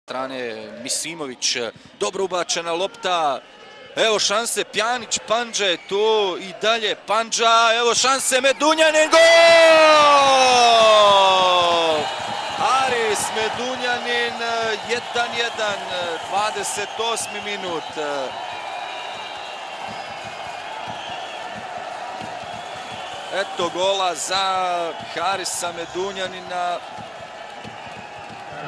strane Misimović, dobro ubačena lopta, evo šanse, Pjanić, Pandža je tu i dalje, Pandža, evo šanse, Medunjanin, gol! Haris Medunjanin, 1-1, 28. minut. Eto gola za Harisa Medunjanina.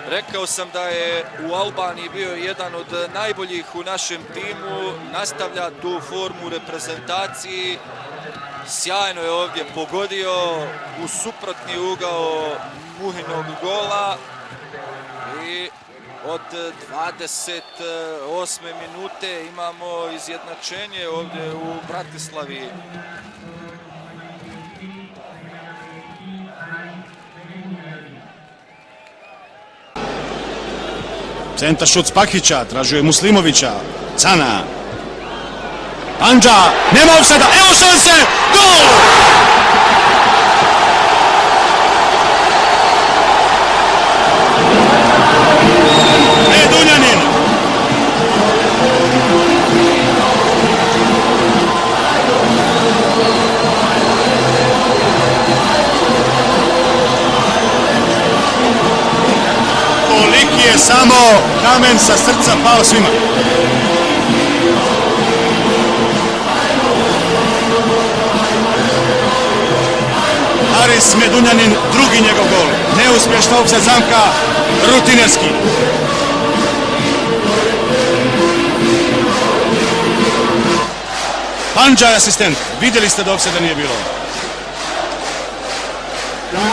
Rekao sam da je u Albaniji bio jedan od najboljih u našem timu, nastavlja tu formu u reprezentaciji. Sjajno je ovdje pogodio u suprotni ugao Muhinog gola i od 28. minute imamo izjednačenje ovdje u Bratislavi. Centar šut Spahića, tražuje Muslimovića, Cana, Pandža, nema ofsajda, evo šanse, gol! Medunjanin! Koliki je samo kamen sa srca pao svima. Haris Medunjanin, drugi njegov gol. Neuspješna ofsajd zamka, rutinerski. Pandža je asistent. Vidjeli ste da ofsajda nije bilo.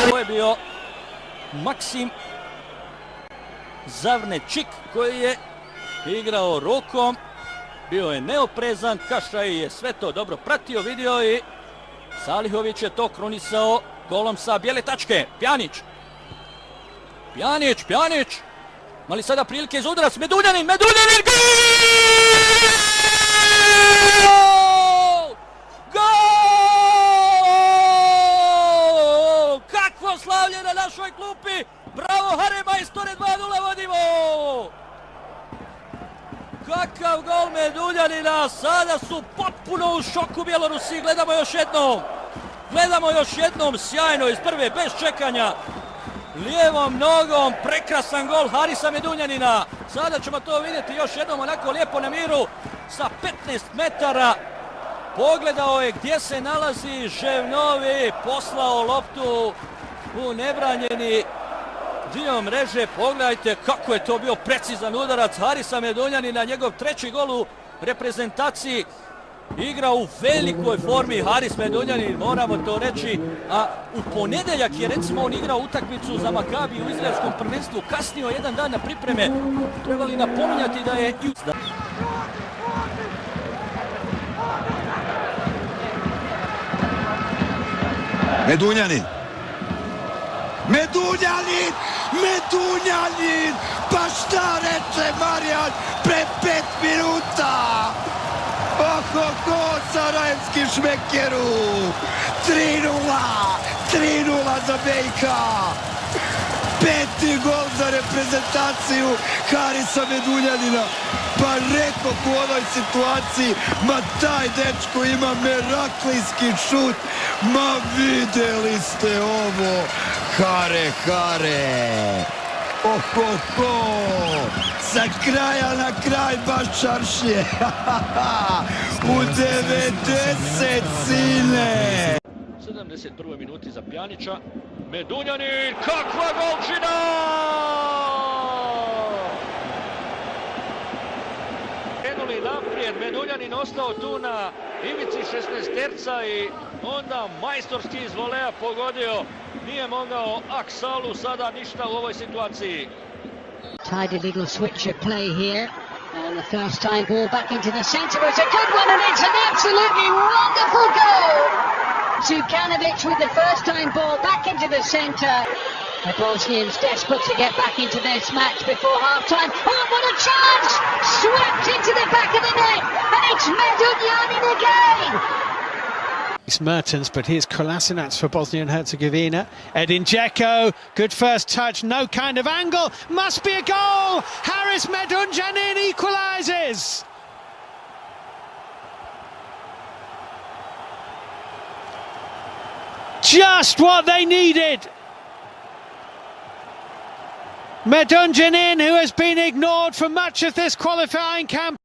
Ovo je bio Maksim Zavnečik koji je igrao rukom, bio je neoprezan, Kašaj je sve to dobro pratio, vidio i Salihović je to krunisao golom sa bijele tačke. Pjanić, mali sada prilike za udarac, Medunjanin, gol! Gol! Kakvo slavlje na našoj klupi! Bravo, Hare majstore, 2-0 vodimo! Kakav gol Medunjanina, sada su potpuno u šoku Bjelorusi, gledamo još jednom, sjajno iz prve, bez čekanja, lijevom nogom, prekrasan gol Harisa Medunjanina, sada ćemo to vidjeti još jednom onako lijepo na miru, sa 15 metara, pogledao je gdje se nalazi Ževnovi, poslao loptu u nebranjeni dio mreže, pogledajte kako je to bio precizan udarac Harisa Medunjanina, njegov treći gol u reprezentaciji, igra u velikoj formi Haris Medunjanin, moramo to reći, a u ponedjeljak je recimo on igrao utakmicu za Makabi u izraelskom prvenstvu, kasnio jedan dan na pripreme, trebali napominjati da je i Medunjanin, pa šta reče Marijan pre 5 minuta? Oho, sarajevski šmekeru, 3-0 za BiH, peti gol za reprezentaciju Harisa Medunjanina, pa rekao u onoj situaciji, ma taj dečko ima meraklijski šut, ma vidjeli ste ovo, Hare, sa kraja na kraj baš čaršije, u 90 sine. 71. minuti za Pjanića, Medunjanin, kakva golčina! Krenuli naprijed, Medunjanin ostao tu na ivici 16-terca i onda majstorski iz voleja pogodio, nije mogao Aksalu sada ništa u ovoj situaciji. Tidy little switch of play here, and the first time ball back into the centre, it's a good one and it's an absolutely wonderful goal! Sukanovic with the first time ball back into the centre. The Bosnians desperate to get back into this match before half-time. Oh, what a chance! Swept into the back of the net, and it's Medunjanin again! It's Mertens, but here's Kolasinac for Bosnia and Herzegovina. Edin Dzeko, good first touch, no kind of angle, must be a goal! Haris Medunjanin equalises! Just what they needed! Medunjanin, who has been ignored for much of this qualifying campaign.